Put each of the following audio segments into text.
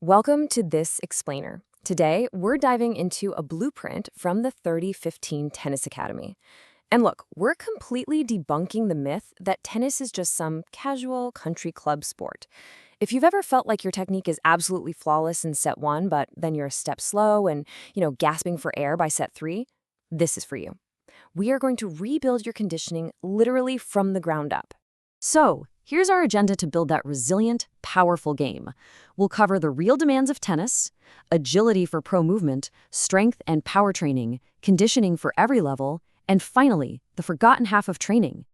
Welcome to this explainer. Today, we're diving into a blueprint from the 3015 Tennis Academy. And look, we're completely debunking the myth that tennis is just some casual country club sport. If you've ever felt like your technique is absolutely flawless in set one, but then you're a step slow and, gasping for air by set three, this is for you. We are going to rebuild your conditioning literally from the ground up. So, here's our agenda to build that resilient, powerful game. We'll cover the real demands of tennis, agility for pro movement, strength and power training, conditioning for every level, and finally, the forgotten half of training.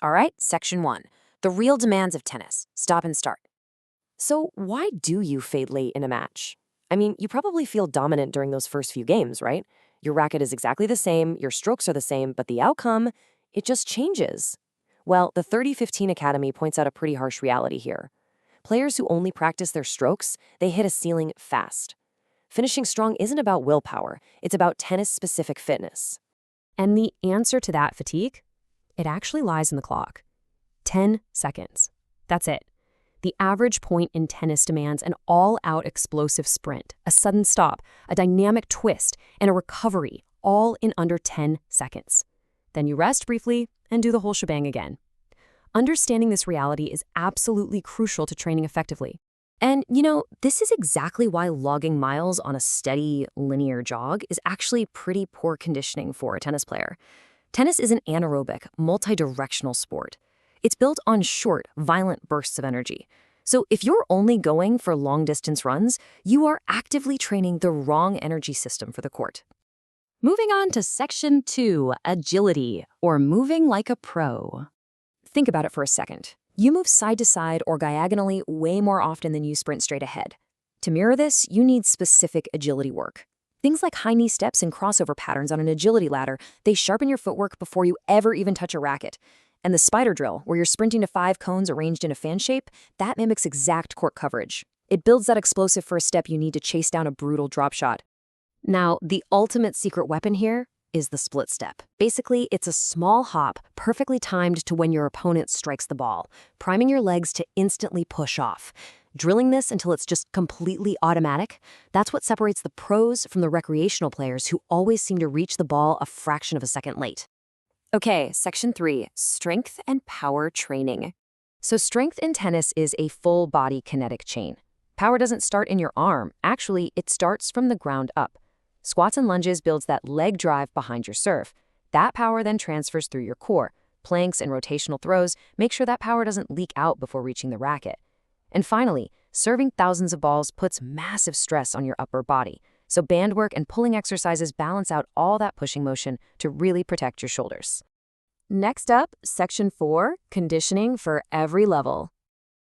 All right, section 1. The real demands of tennis. Stop and start. So why do you fade late in a match? I mean, you probably feel dominant during those first few games, right? Your racket is exactly the same, your strokes are the same, but the outcome, it just changes. Well, the 3015 Academy points out a pretty harsh reality here. Players who only practice their strokes, they hit a ceiling fast. Finishing strong isn't about willpower, it's about tennis-specific fitness. And the answer to that fatigue? It actually lies in the clock. 10 seconds. That's it. The average point in tennis demands an all-out explosive sprint, a sudden stop, a dynamic twist, and a recovery, all in under 10 seconds. Then you rest briefly and do the whole shebang again. Understanding this reality is absolutely crucial to training effectively. And, this is exactly why logging miles on a steady, linear jog is actually pretty poor conditioning for a tennis player. Tennis is an anaerobic, multi-directional sport. It's built on short, violent bursts of energy. So if you're only going for long-distance runs, you are actively training the wrong energy system for the court. Moving on to section 2, agility, or moving like a pro. Think about it for a second. You move side to side or diagonally way more often than you sprint straight ahead. To mirror this, you need specific agility work. Things like high knee steps and crossover patterns on an agility ladder, they sharpen your footwork before you ever even touch a racket. And the spider drill, where you're sprinting to 5 cones arranged in a fan shape, that mimics exact court coverage. It builds that explosive first step you need to chase down a brutal drop shot. Now, the ultimate secret weapon here is the split step. Basically, it's a small hop perfectly timed to when your opponent strikes the ball, priming your legs to instantly push off. Drilling this until it's just completely automatic, that's what separates the pros from the recreational players who always seem to reach the ball a fraction of a second late. Okay, section 3, strength and power training. So strength in tennis is a full-body kinetic chain. Power doesn't start in your arm. Actually, it starts from the ground up. Squats and lunges builds that leg drive behind your serve. That power then transfers through your core. Planks and rotational throws make sure that power doesn't leak out before reaching the racket. And finally, serving thousands of balls puts massive stress on your upper body. So band work and pulling exercises balance out all that pushing motion to really protect your shoulders. Next up, section 4, conditioning for every level.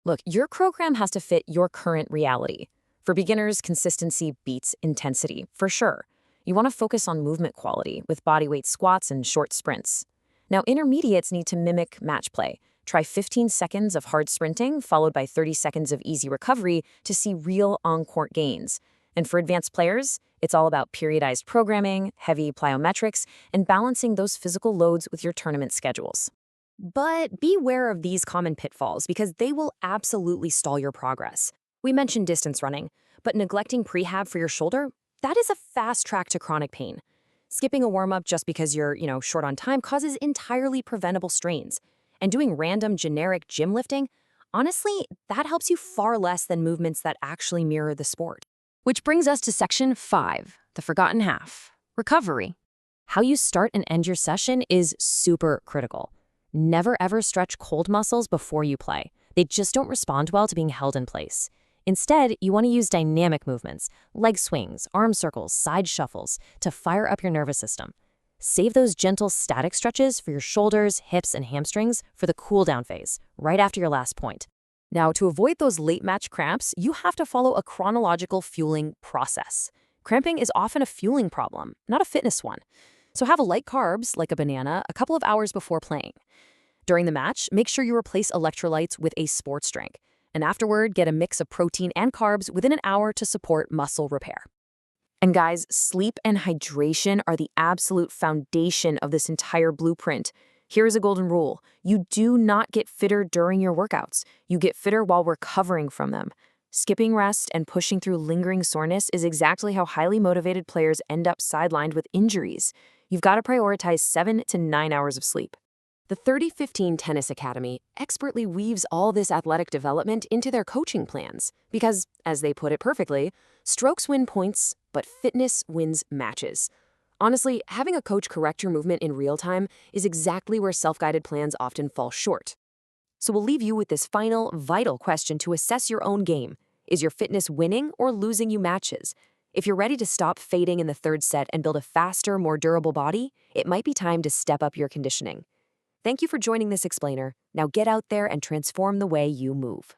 Look, your program has to fit your current reality. For beginners, consistency beats intensity, for sure. You want to focus on movement quality with bodyweight squats and short sprints. Now, intermediates need to mimic match play. Try 15 seconds of hard sprinting, followed by 30 seconds of easy recovery to see real on-court gains. And for advanced players, it's all about periodized programming, heavy plyometrics, and balancing those physical loads with your tournament schedules. But beware of these common pitfalls because they will absolutely stall your progress. We mentioned distance running, but neglecting prehab for your shoulder, that is a fast track to chronic pain. Skipping a warm-up just because you're, short on time causes entirely preventable strains. And doing random generic gym lifting, honestly, that helps you far less than movements that actually mirror the sport. Which brings us to section 5, the forgotten half, recovery. How you start and end your session is super critical. Never ever stretch cold muscles before you play. They just don't respond well to being held in place. Instead, you want to use dynamic movements, leg swings, arm circles, side shuffles, to fire up your nervous system. Save those gentle static stretches for your shoulders, hips, and hamstrings for the cool-down phase, right after your last point. Now, to avoid those late match cramps, you have to follow a chronological fueling process. Cramping is often a fueling problem, not a fitness one. So have a light carbs, like a banana, a couple of hours before playing. During the match, make sure you replace electrolytes with a sports drink. And afterward, get a mix of protein and carbs within an hour to support muscle repair. And guys, sleep and hydration are the absolute foundation of this entire blueprint. Here's a golden rule. You do not get fitter during your workouts. You get fitter while recovering from them. Skipping rest and pushing through lingering soreness is exactly how highly motivated players end up sidelined with injuries. You've got to prioritize 7 to 9 hours of sleep. The 3015 Tennis Academy expertly weaves all this athletic development into their coaching plans because, as they put it perfectly, strokes win points, but fitness wins matches. Honestly, having a coach correct your movement in real time is exactly where self-guided plans often fall short. So we'll leave you with this final, vital question to assess your own game. Is your fitness winning or losing you matches? If you're ready to stop fading in the third set and build a faster, more durable body, it might be time to step up your conditioning. Thank you for joining this explainer. Now get out there and transform the way you move.